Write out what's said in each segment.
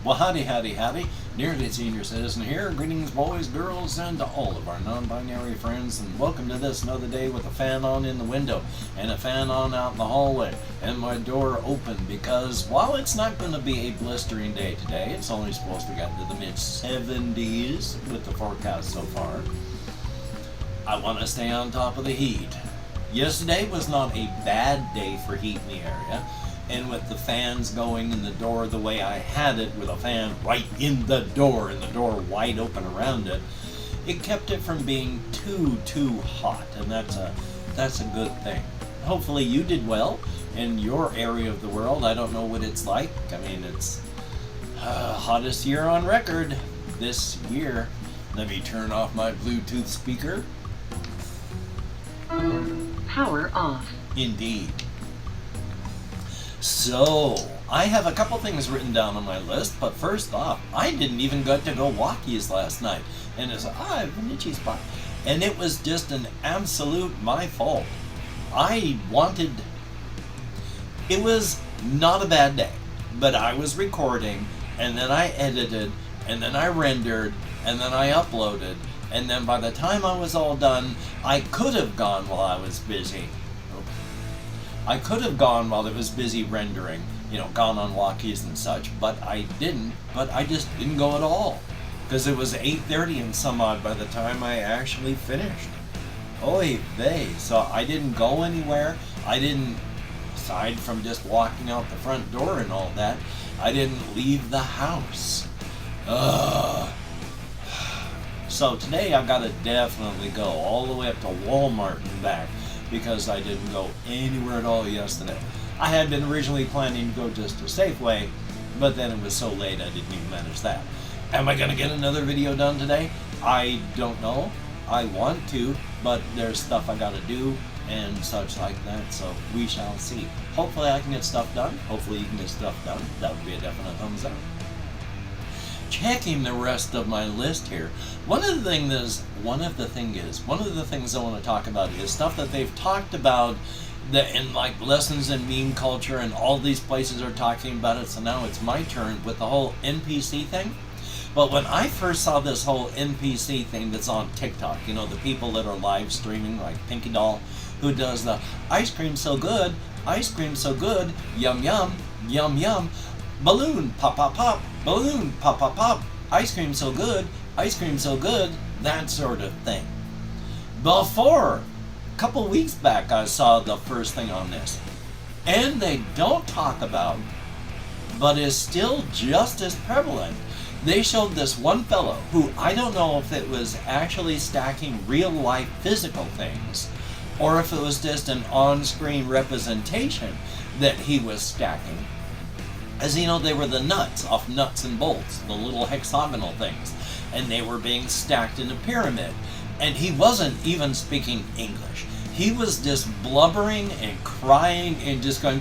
Well, howdy, howdy, howdy. Nearly senior citizen here. Greetings, boys, girls, and to all of our non-binary friends, and welcome to this another day with a fan on in the window and a fan on out in the hallway and my door open because while it's not going to be a blistering day today, it's only supposed to get into the mid-70s with the forecast so far. I want to stay on top of the heat. Yesterday was not a bad day for heat in the area. And with the fans going in the door the way I had it, with a fan right in the door and the door wide open around it, it kept it from being too hot, and that's a good thing. Hopefully you did well in your area of the world. I don't know what it's like. I mean, it's hottest year on record this year. Let me turn off my Bluetooth speaker. Power off. Indeed. So, I have a couple things written down on my list, but first off, I didn't even get to go walkies last night. And it's I have an itchy spot. And it was just an absolute my fault. It was not a bad day, but I was recording, and then I edited, and then I rendered, and then I uploaded, and then by the time I was all done, I could have gone while I was busy. I could have gone while it was busy rendering, gone on walkies and such, but I didn't. But I just didn't go at all, because it was 8:30 and some odd by the time I actually finished. Oy vey. So I didn't go anywhere. I didn't, aside from just walking out the front door and all that, I didn't leave the house. So today I've got to definitely go all the way up to Walmart and back, because I didn't go anywhere at all yesterday. I had been originally planning to go just to Safeway, but then it was so late I didn't even manage that. Am I going to get another video done today? I don't know. I want to, but there's stuff I got to do and such like that, so we shall see. Hopefully I can get stuff done. Hopefully you can get stuff done. That would be a definite thumbs up. Checking the rest of my list here. One of the things I want to talk about is stuff that they've talked about in like lessons in meme culture, and all these places are talking about it, so now it's my turn with the whole NPC thing. But when I first saw this whole NPC thing that's on TikTok, the people that are live streaming, like Pinky Doll, who does the ice cream so good, yum yum, yum yum, balloon pop pop pop, balloon pop pop pop, ice cream so good, that sort of thing. Before, a couple weeks back, I saw the first thing on this, and they don't talk about, but is still just as prevalent. They showed this one fellow who, I don't know if it was actually stacking real life physical things, or if it was just an on-screen representation that he was stacking. As they were the nuts off Nuts and Bolts, the little hexagonal things, and they were being stacked in a pyramid. And he wasn't even speaking English. He was just blubbering and crying and just going,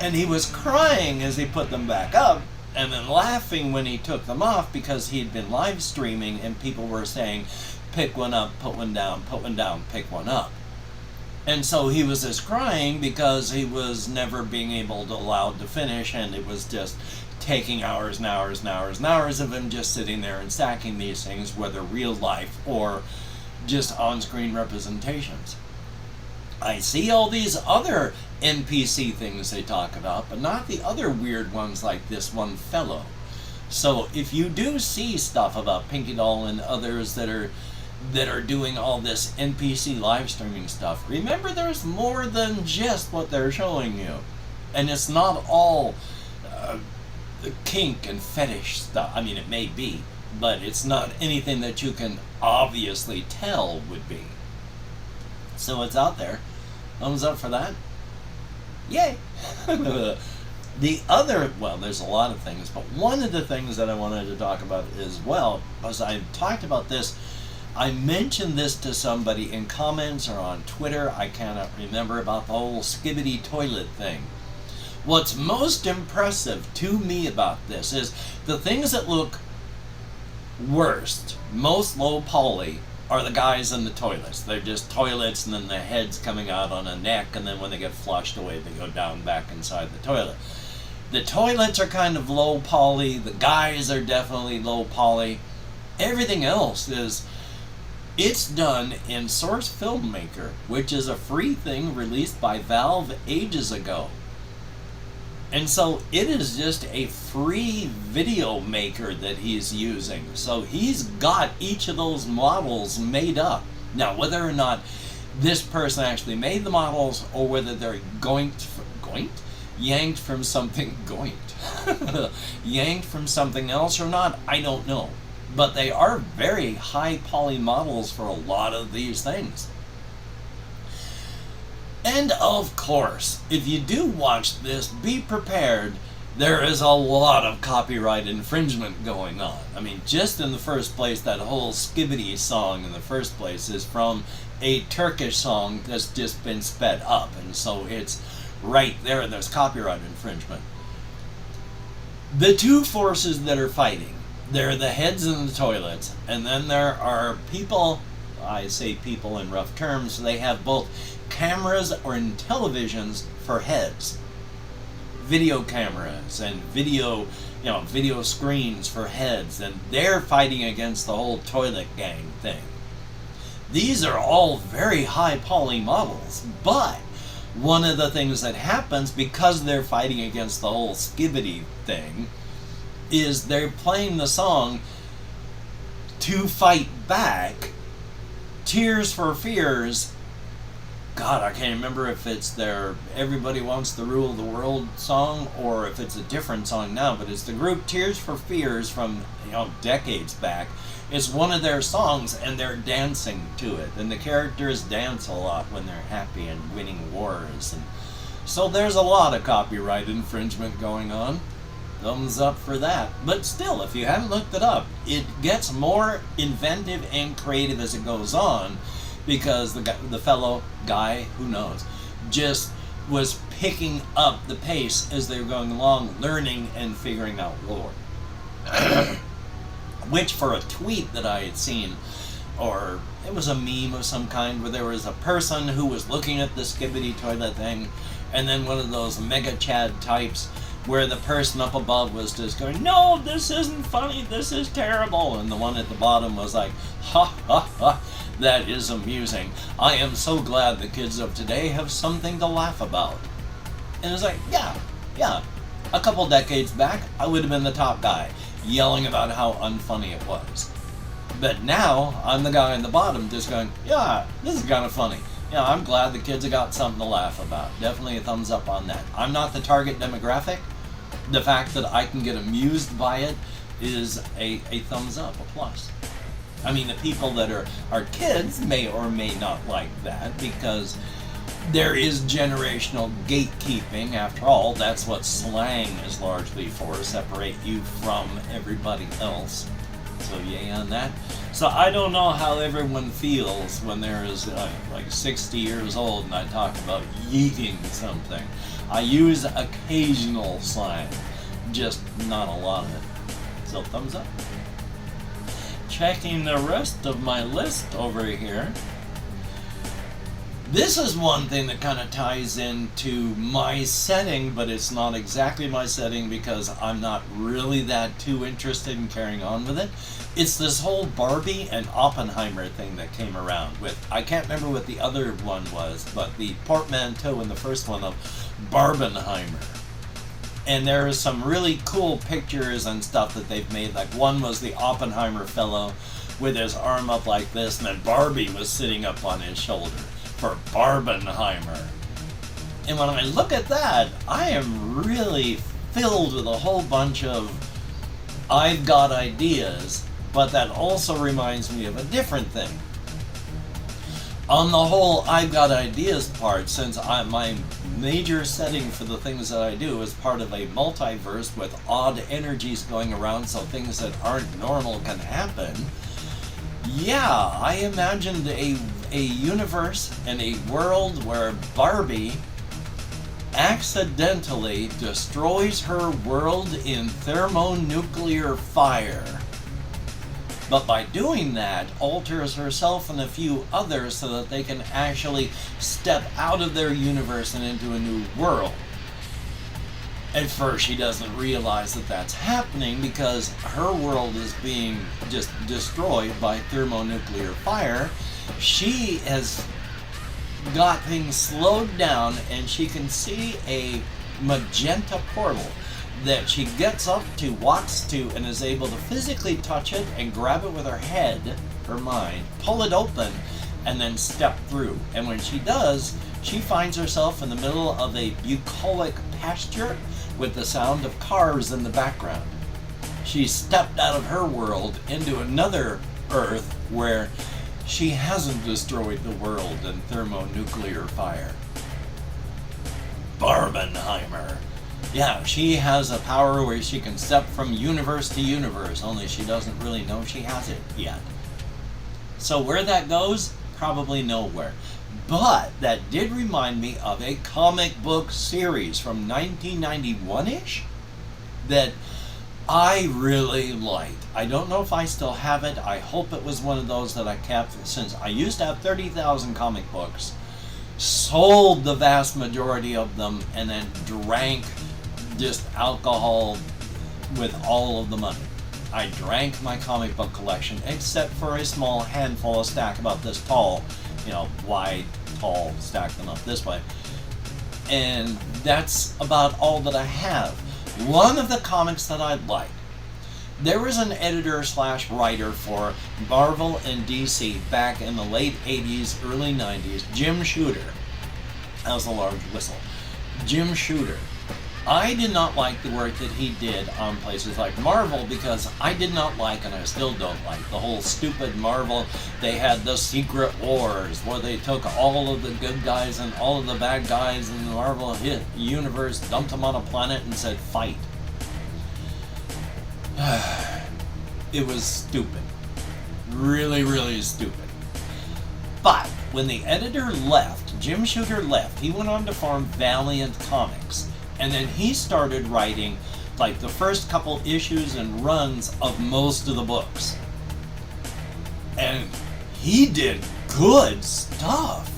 and he was crying as he put them back up, and then laughing when he took them off, because he'd been live streaming and people were saying, pick one up, put one down, pick one up. And so he was just crying because he was never being allowed to finish, and it was just taking hours and hours and hours and hours of him just sitting there and stacking these things, whether real life or just on-screen representations. I see all these other NPC things they talk about, but not the other weird ones like this one fellow. So if you do see stuff about Pinky Doll and others that are doing all this NPC live streaming stuff, remember there's more than just what they're showing you. And it's not all kink and fetish stuff. I mean, it may be, but it's not anything that you can obviously tell would be. So it's out there. Thumbs up for that. Yay! The other, there's a lot of things, but one of the things that I wanted to talk about as well, because I talked about this, I mentioned this to somebody in comments or on Twitter, I cannot remember, about the whole skibbity toilet thing. What's most impressive to me about this is the things that look worst, most low poly are the guys in the toilets. They're just toilets and then the head's coming out on a neck, and then when they get flushed away they go down back inside the toilet. The toilets are kind of low poly, the guys are definitely low poly. Everything else is, it's done in Source Filmmaker, which is a free thing released by Valve ages ago. And so it is just a free video maker that he's using. So he's got each of those models made up. Now, whether or not this person actually made the models, or whether they're yanked from something yanked from something else or not, I don't know. But they are very high poly models for a lot of these things. And of course, if you do watch this, be prepared. There is a lot of copyright infringement going on. I mean, just in the first place, that whole Skibbity song in the first place is from a Turkish song that's just been sped up. And so it's right there, there's copyright infringement. The two forces that are fighting, they're the heads in the toilets, and then there are people, I say people in rough terms, they have both cameras or in televisions for heads. Video cameras and video screens for heads, and they're fighting against the whole toilet gang thing. These are all very high poly models, but one of the things that happens because they're fighting against the whole skibbity thing is they're playing the song to fight back Tears for Fears. God, I can't remember if it's their Everybody Wants to Rule the World song or if it's a different song now, but it's the group Tears for Fears from decades back. It's one of their songs and they're dancing to it, and the characters dance a lot when they're happy and winning wars, and so there's a lot of copyright infringement going on. Thumbs up for that. But still, if you haven't looked it up, it gets more inventive and creative as it goes on, because the fellow guy, who knows, just was picking up the pace as they were going along, learning and figuring out lore. Which, for a tweet that I had seen, or it was a meme of some kind, where there was a person who was looking at the skibbity toilet thing, and then one of those mega chad types where the person up above was just going, "No, this isn't funny, this is terrible," and the one at the bottom was like, "Ha ha ha, that is amusing. I am so glad the kids of today have something to laugh about." And it's like, yeah, a couple decades back, I would have been the top guy, yelling about how unfunny it was. But now, I'm the guy in the bottom just going, yeah, this is kind of funny. Yeah, I'm glad the kids have got something to laugh about. Definitely a thumbs up on that. I'm not the target demographic. The fact that I can get amused by it is a thumbs up, a plus. I mean, the people that are kids may or may not like that, because there is generational gatekeeping. After all, that's what slang is largely for, separate you from everybody else. So yay on that. So I don't know how everyone feels when there is like 60 years old and I talk about yeeting something. I use occasional slang, just not a lot of it. So thumbs up. Checking the rest of my list over here. This is one thing that kind of ties into my setting, but it's not exactly my setting because I'm not really that too interested in carrying on with it. It's this whole Barbie and Oppenheimer thing that came around with, I can't remember what the other one was, but the portmanteau in the first one of Barbenheimer. And there is some really cool pictures and stuff that they've made. Like one was the Oppenheimer fellow with his arm up like this, and then Barbie was sitting up on his shoulder for Barbenheimer. And when I look at that, I am really filled with a whole bunch of I've got ideas, but that also reminds me of a different thing. On the whole I've got ideas part, since my major setting for the things that I do is part of a multiverse with odd energies going around, so things that aren't normal can happen. Yeah, I imagined a universe and a world where Barbie accidentally destroys her world in thermonuclear fire. but by doing that, alters herself and a few others so that they can actually step out of their universe and into a new world. At first, she doesn't realize that that's happening because her world is being just destroyed by thermonuclear fire. She has got things slowed down, and she can see a magenta portal that she gets up to, walks to, and is able to physically touch it and grab it with her head, her mind, pull it open, and then step through. And when she does, she finds herself in the middle of a bucolic pasture with the sound of cars in the background. She stepped out of her world into another Earth where she hasn't destroyed the world in thermonuclear fire. Barbenheimer. Yeah, she has a power where she can step from universe to universe, only she doesn't really know she has it yet. So where that goes, probably nowhere. But that did remind me of a comic book series from 1991-ish that I really liked. I don't know if I still have it. I hope it was one of those that I kept, since I used to have 30,000 comic books, sold the vast majority of them, and then drank just alcohol with all of the money. I drank my comic book collection, except for a small handful, a stack about this tall, wide, tall, stack them up this way. And that's about all that I have. One of the comics that I like, there was an editor slash writer for Marvel and DC back in the late 80s, early 90s, Jim Shooter. That was a large whistle. Jim Shooter. I did not like the work that he did on places like Marvel because I did not like, and I still don't like, the whole stupid Marvel. They had the Secret Wars where they took all of the good guys and all of the bad guys in the Marvel universe, dumped them on a planet and said, fight. It was stupid. Really, really stupid. But when the editor left, Jim Shooter left, he went on to form Valiant Comics. And then he started writing like the first couple issues and runs of most of the books. And he did good stuff.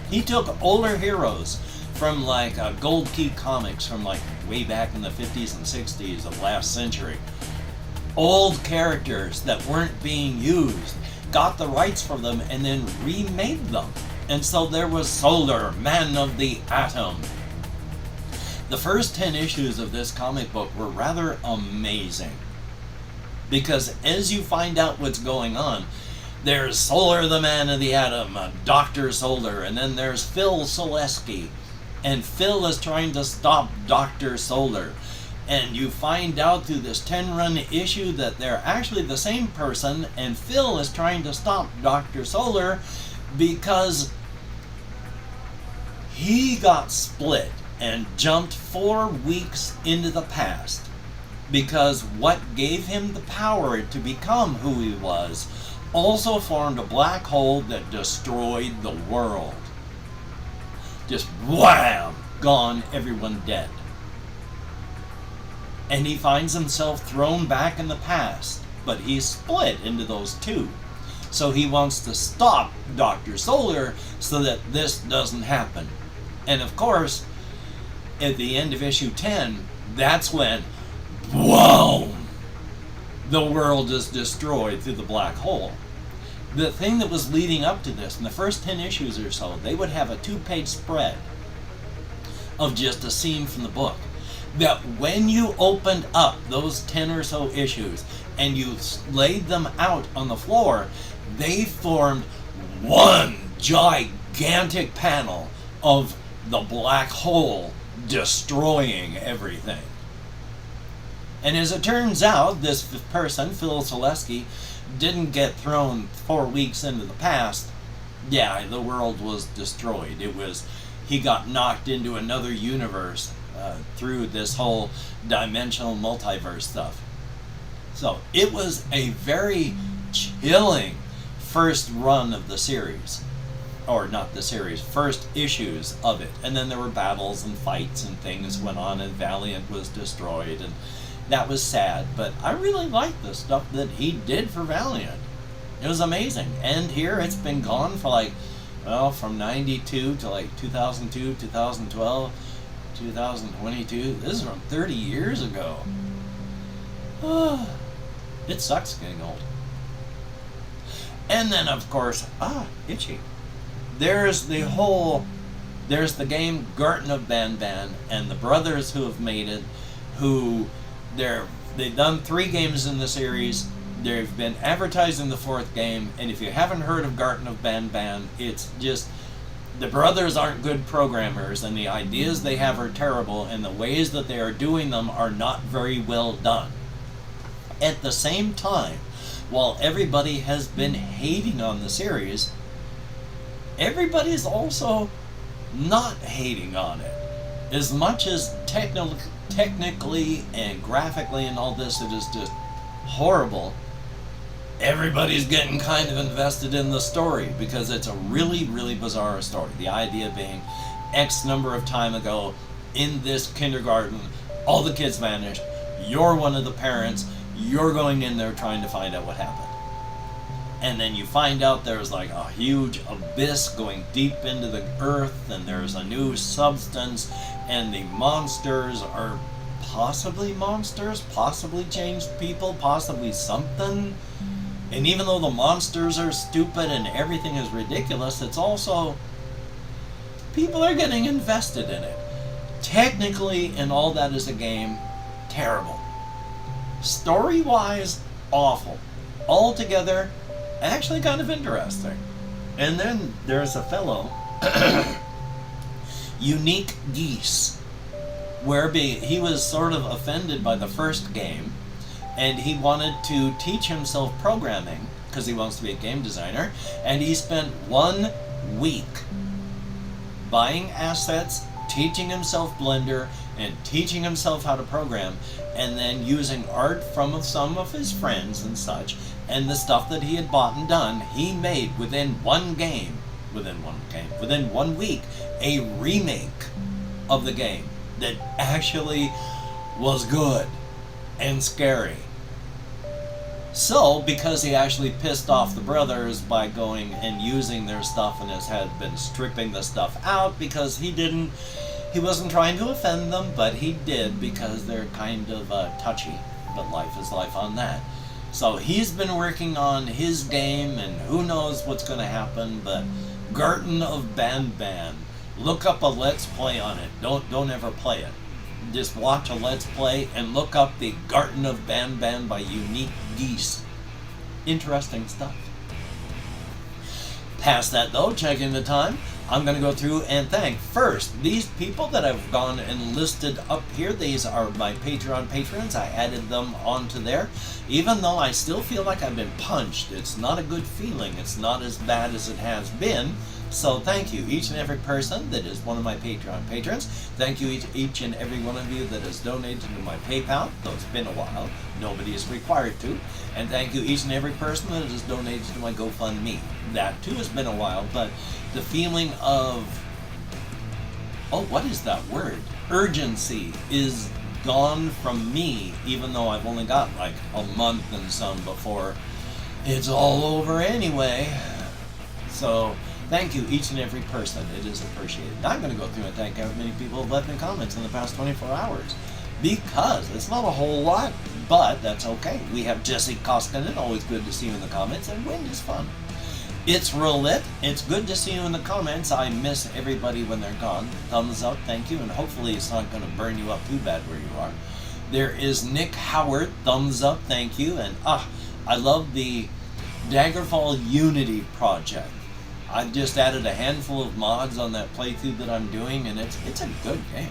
He took older heroes from like Gold Key Comics from like way back in the 50s and 60s of last century. Old characters that weren't being used, got the rights for them, and then remade them. And so there was Solar, Man of the Atom. The first 10 issues of this comic book were rather amazing. Because as you find out what's going on, there's Solar the Man of the Atom, Dr. Solar, and then there's Phil Selesky. And Phil is trying to stop Dr. Solar. And you find out through this 10-run issue that they're actually the same person, and Phil is trying to stop Dr. Solar because he got split and jumped 4 weeks into the past, because what gave him the power to become who he was also formed a black hole that destroyed the world. Just wham! Gone, everyone dead. And he finds himself thrown back in the past, but he's split into those two. So he wants to stop Dr. Solar so that this doesn't happen. And of course, at the end of issue 10, that's when, boom, the world is destroyed through the black hole. The thing that was leading up to this, in the first 10 issues or so, they would have a 2-page spread of just a scene from the book. That when you opened up those 10 or so issues and you laid them out on the floor, they formed one gigantic panel of the black hole destroying everything. And as it turns out, this person, Phil Selesky, didn't get thrown 4 weeks into the past. Yeah, the world was destroyed. He got knocked into another universe through this whole dimensional multiverse stuff. So it was a very chilling first run of the series. Or not the series, first issues of it. And then there were battles and fights and things went on, and Valiant was destroyed, and That was sad, but I really liked the stuff that he did for Valiant. It was amazing. And here it's been gone for like, well, from 92 to like 2002, 2012, 2022. This is from 30 years ago. It sucks getting old. And then, of course, itchy. There's the game Garten of Banban, and the brothers who have made it, they've done 3 games in the series. They've been advertising the 4th game, and if you haven't heard of Garten of Banban, it's just, the brothers aren't good programmers, and the ideas they have are terrible, and the ways that they are doing them are not very well done. At the same time, while everybody has been hating on the series, everybody's also not hating on it. As much as technically and graphically and all this, it is just horrible, everybody's getting kind of invested in the story because it's a really, really bizarre story. The idea being, X number of time ago, in this kindergarten, all the kids vanished, you're one of the parents, you're going in there trying to find out what happened. And then you find out there's like a huge abyss going deep into the earth, and there's a new substance, and the monsters are possibly monsters, possibly changed people, possibly something. And even though the monsters are stupid and everything is ridiculous, it's also, people are getting invested in it. Technically, and all that is a game, terrible. Story-wise, awful. Altogether, actually kind of interesting. And then there's a fellow, Unique Geese, where he was sort of offended by the first game, and he wanted to teach himself programming because he wants to be a game designer, and he spent 1 week buying assets, teaching himself Blender, and teaching himself how to program, and then using art from some of his friends and such, and the stuff that he had bought and done, he made within 1 week, a remake of the game that actually was good and scary. So, because he actually pissed off the brothers by going and using their stuff and had been stripping the stuff out, because he wasn't trying to offend them, but he did because they're kind of touchy, but life is life on that. So he's been working on his game, and who knows what's going to happen, but Garten of Banban. Look up a Let's Play on it. Don't ever play it. Just watch a Let's Play and look up the Garten of Banban by Unique Geese. Interesting stuff. Past that though, checking the time, I'm going to go through and thank first these people that I've gone and listed up here. These are my Patreon patrons. I added them onto there. Even though I still feel like I've been punched, it's not a good feeling. It's not as bad as it has been. So thank you, each and every person that is one of my Patreon patrons. Thank you, each and every one of you that has donated to my PayPal, though it's been a while. Nobody is required to. And thank you, each and every person that has donated to my GoFundMe. That too has been a while, but the feeling of, what is that word? Urgency is gone from me, even though I've only got like a month and some before it's all over anyway. So thank you, each and every person. It is appreciated. I'm going to go through and thank how many people have left me comments in the past 24 hours. Because it's not a whole lot, but that's okay. We have Jesse Koskinen, always good to see you in the comments, and Wind is fun. It's Roulette. It's good to see you in the comments. I miss everybody when they're gone. Thumbs up, thank you, and hopefully it's not going to burn you up too bad where you are. There is Nick Howard. Thumbs up, thank you, and I love the Daggerfall Unity project. I've just added a handful of mods on that playthrough that I'm doing, and it's a good game.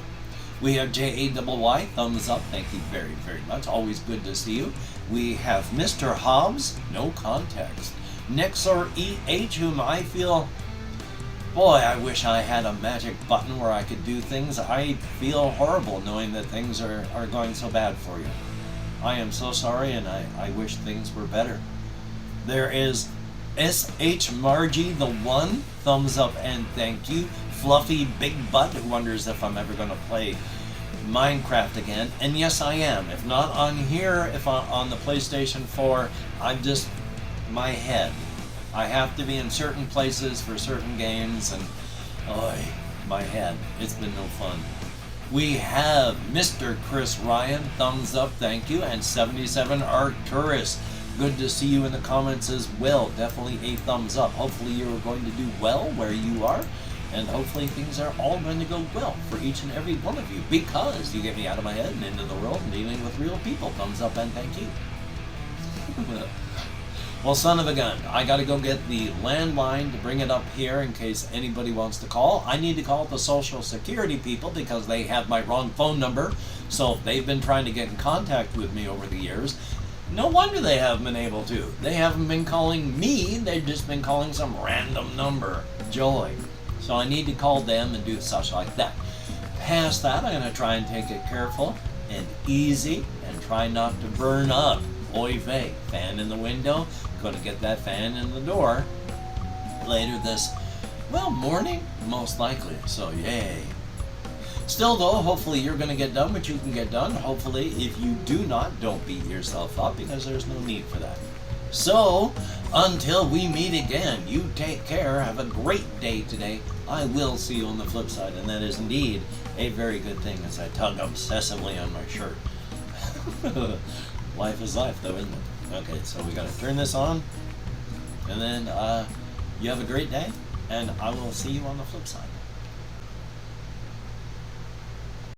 We have JAYY, thumbs up, thank you very, very much. Always good to see you. We have Mr. Hobbs, no context. Nexor EH, whom I feel, boy, I wish I had a magic button where I could do things. I feel horrible knowing that things are going so bad for you. I am so sorry, and I wish things were better. There is SH Margie the One, thumbs up and thank you. Fluffy Big Butt, who wonders if I'm ever going to play Minecraft again, and yes, I am. If not on here, if on the PlayStation 4, I'm just my head. I have to be in certain places for certain games, and my head. It's been no fun. We have Mr. Chris Ryan, thumbs up, thank you, and 77 Arcturus. Good to see you in the comments as well. Definitely a thumbs up. Hopefully you're going to do well where you are, and hopefully things are all going to go well for each and every one of you, because you get me out of my head and into the world and dealing with real people. Thumbs up and thank you. Well, son of a gun, I gotta go get the landline to bring it up here in case anybody wants to call. I need to call the Social Security people because they have my wrong phone number. So if they've been trying to get in contact with me over the years, no wonder they haven't been able to. They haven't been calling me, they've just been calling some random number. Joy. So I need to call them and do such like that. Past that, I'm going to try and take it careful and easy and try not to burn up. Oy vey. Fan in the window. Going to get that fan in the door later this, morning, most likely. So yay. Still though, hopefully you're going to get done what you can get done. Hopefully if you do not, don't beat yourself up because there's no need for that. So, until we meet again, you take care, have a great day today. I will see you on the flip side, and that is indeed a very good thing as I tug obsessively on my shirt. Life is life though, isn't it? Okay, so we gotta turn this on, and then you have a great day, and I will see you on the flip side.